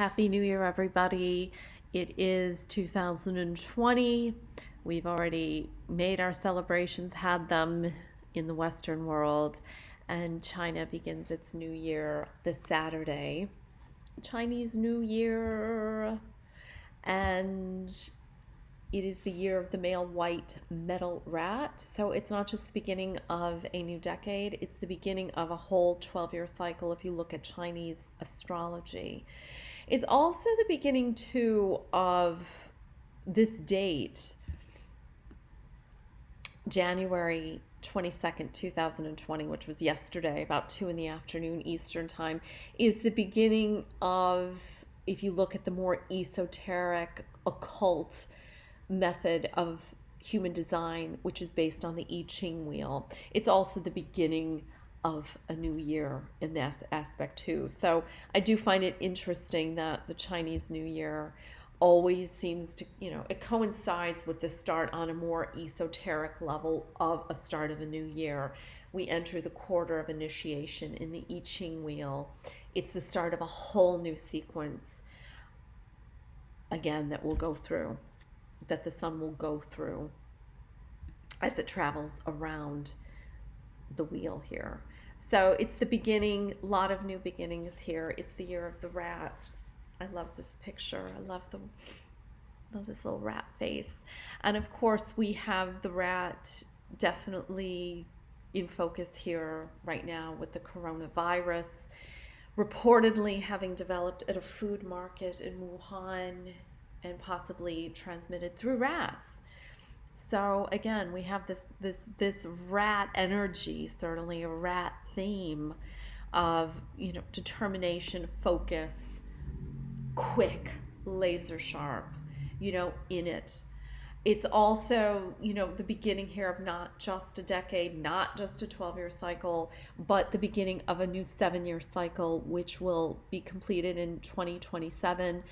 Happy New Year, everybody. It is 2020. We've already made our celebrations, had them in the Western world, and China begins its new year this Saturday. Chinese New Year. And it is the year of the male white metal rat. So it's not just the beginning of a new decade, it's the beginning of a whole 12-year cycle if you look at Chinese astrology. It's also the beginning, too, of this date, January 22nd, 2020, which was yesterday, about 2 in the afternoon Eastern time, is the beginning of, if you look at the more esoteric, occult method of human design, which is based on the I-Ching wheel. It's also the beginning of a new year in this aspect too. So I do find it interesting that the Chinese New Year always seems to, it coincides with the start on a more esoteric level of a start of a new year. We enter the quarter of initiation in the I-Ching wheel. It's the start of a whole new sequence, again, that we'll go through, that the sun will go through as it travels around the wheel here. So it's the beginning, a lot of new beginnings here. It's the year of the rat. I love this picture. I love this little rat face. And of course we have the rat definitely in focus here right now with the coronavirus reportedly having developed at a food market in Wuhan and possibly transmitted through rats. So again, we have this rat energy, certainly a rat theme of, determination, focus, quick, laser sharp, in it. It's also, the beginning here of not just a decade, not just a 12-year cycle, but the beginning of a new 7-year cycle, which will be completed in 2027,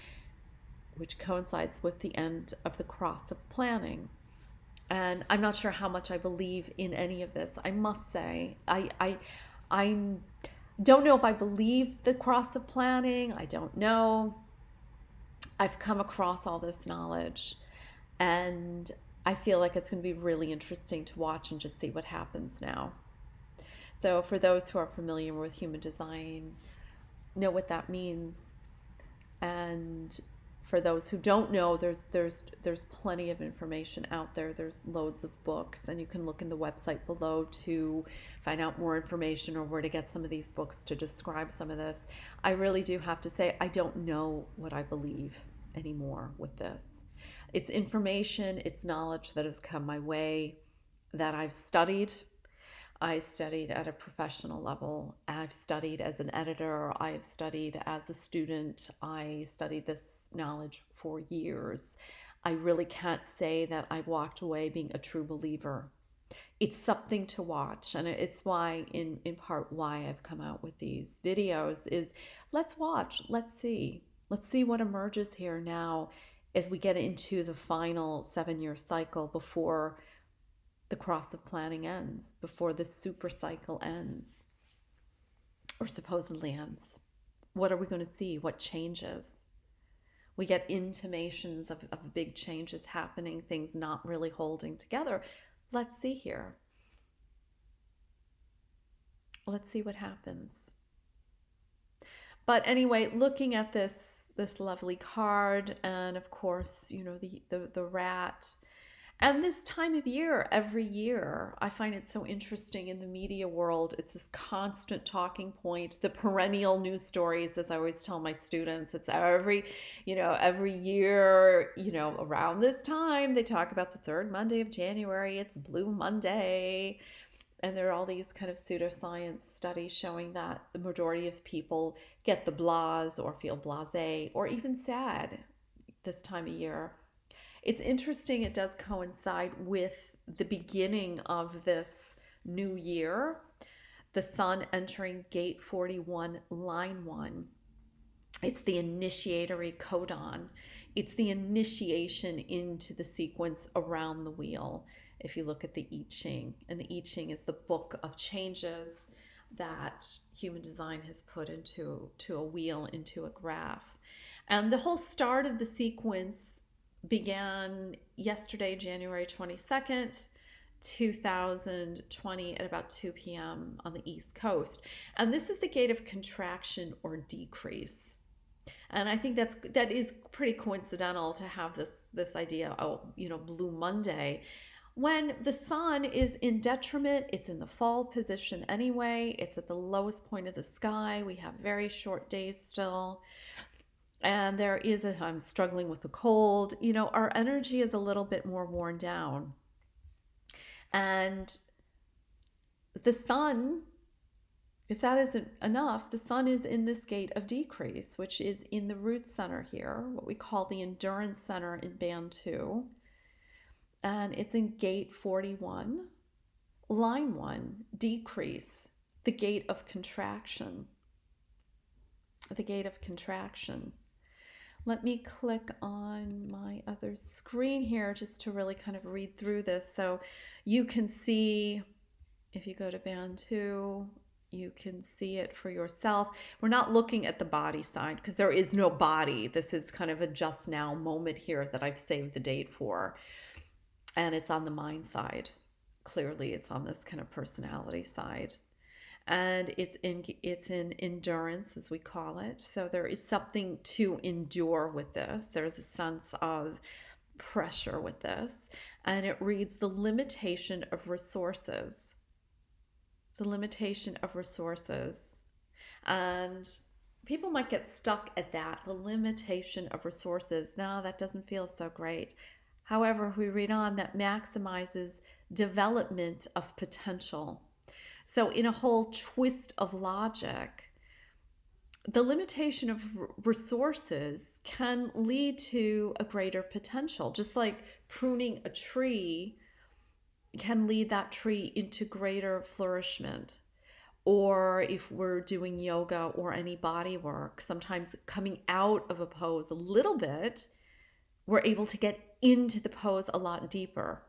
which coincides with the end of the cross of planning. And I'm not sure how much I believe in any of this. I must say, I don't know if I believe the cross of planning. I don't know. I've come across all this knowledge, and I feel like it's going to be really interesting to watch and just see what happens now. So for those who are familiar with human design, know what that means. And for those who don't know, there's plenty of information out there. There's loads of books, and you can look in the website below to find out more information or where to get some of these books to describe some of this. I really do have to say, I don't know what I believe anymore with this. It's information, it's knowledge that has come my way, that I've studied. I studied at a professional level. I've studied as an editor. I've studied as a student. I studied this knowledge for years. I really can't say that I've walked away being a true believer. It's something to watch, and it's why, in part, why I've come out with these videos is let's watch, let's see what emerges here now as we get into the final 7-year cycle before the cross of planning ends, before the super cycle ends, or supposedly ends. What are we going to see? What changes? We get intimations of big changes happening, things not really holding together. Let's see here. Let's see what happens. But anyway, looking at this lovely card, and of course, the rat. And this time of year, every year, I find it so interesting in the media world. It's this constant talking point, the perennial news stories, as I always tell my students. It's every year, around this time, they talk about the third Monday of January. It's Blue Monday. And there are all these kind of pseudoscience studies showing that the majority of people get the blahs or feel blasé or even sad this time of year. It's interesting, it does coincide with the beginning of this new year, the sun entering gate 41, line 1. It's the initiatory codon. It's the initiation into the sequence around the wheel. If you look at the I-Ching, and the I-Ching is the book of changes, that human design has put into a wheel, into a graph. And the whole start of the sequence began yesterday, January 22nd, 2020 at about 2 p.m. on the East Coast. And this is the gate of contraction or decrease. And I think that is pretty coincidental to have this idea, Blue Monday, when the sun is in detriment. It's in the fall position anyway. It's at the lowest point of the sky. We have very short days still. And I'm struggling with the cold. Our energy is a little bit more worn down. And the sun, if that isn't enough, the sun is in this gate of decrease, which is in the root center here, what we call the endurance center in band 2. And it's in gate 41, line 1, decrease, the gate of contraction. The gate of contraction. Let me click on my other screen here just to really kind of read through this. So you can see, if you go to band 2, you can see it for yourself. We're not looking at the body side because there is no body. This is kind of a just now moment here that I've saved the date for. And it's on the mind side. Clearly, it's on this kind of personality side. And it's in endurance, as we call it. So there is something to endure with this. There's a sense of pressure with this. And it reads the limitation of resources. The limitation of resources. And people might get stuck at that, the limitation of resources. No, that doesn't feel so great. However, if we read on, that maximizes development of potential. So in a whole twist of logic, the limitation of resources can lead to a greater potential. Just like pruning a tree can lead that tree into greater flourishment. Or if we're doing yoga or any body work, sometimes coming out of a pose a little bit, we're able to get into the pose a lot deeper.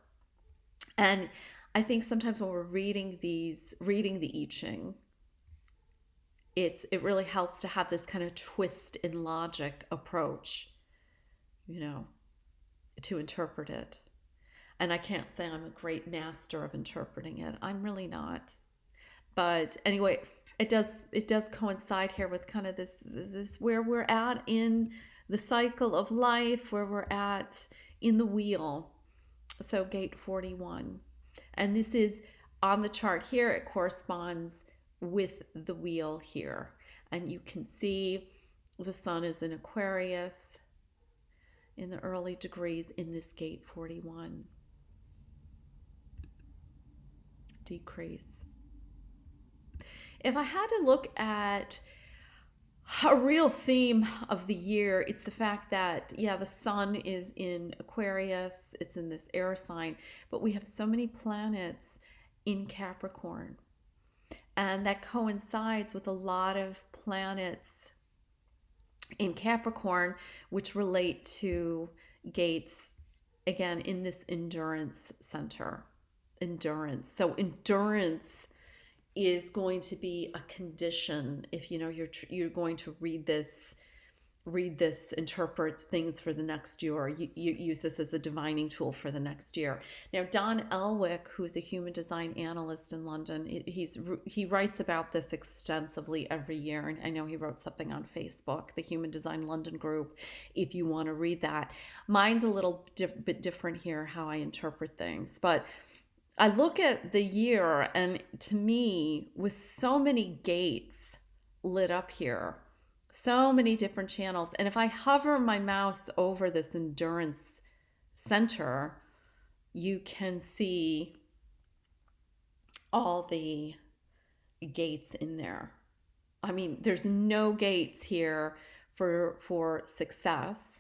And I think sometimes when we're reading the I-Ching, it really helps to have this kind of twist in logic approach, to interpret it. And I can't say I'm a great master of interpreting it. I'm really not. But anyway, it does coincide here with kind of this where we're at in the cycle of life, where we're at in the wheel. So gate 41. And this is on the chart here, it corresponds with the wheel here. And you can see the sun is in Aquarius in the early degrees in this gate 41. Decrease. If I had to look at a real theme of the year, it's the fact that, the sun is in Aquarius, it's in this air sign, but we have so many planets in Capricorn. And that coincides with a lot of planets in Capricorn, which relate to gates, again, in this endurance center. Endurance. So endurance is going to be a condition if you're going to read this, interpret things for the next year, or you use this as a divining tool for the next year. Now, Don Elwick, who's a human design analyst in London, he writes about this extensively every year, and I know he wrote something on Facebook, the Human Design London group, if you want to read that. Mine's a little bit different here, how I interpret things, but I look at the year, and to me, with so many gates lit up here, so many different channels, and if I hover my mouse over this endurance center, you can see all the gates in there. I mean, there's no gates here for success.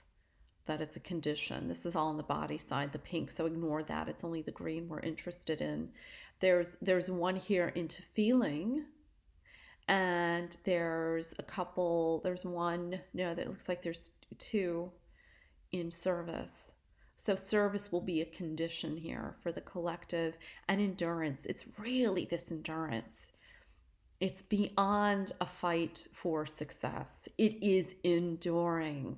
That it's a condition. This is all on the body side, the pink, so ignore that. It's only the green we're interested in. There's one here into feeling, and there's one, no, that looks like there's two in service. So service will be a condition here for the collective, and endurance. It's really this endurance. It's beyond a fight for success. It is enduring.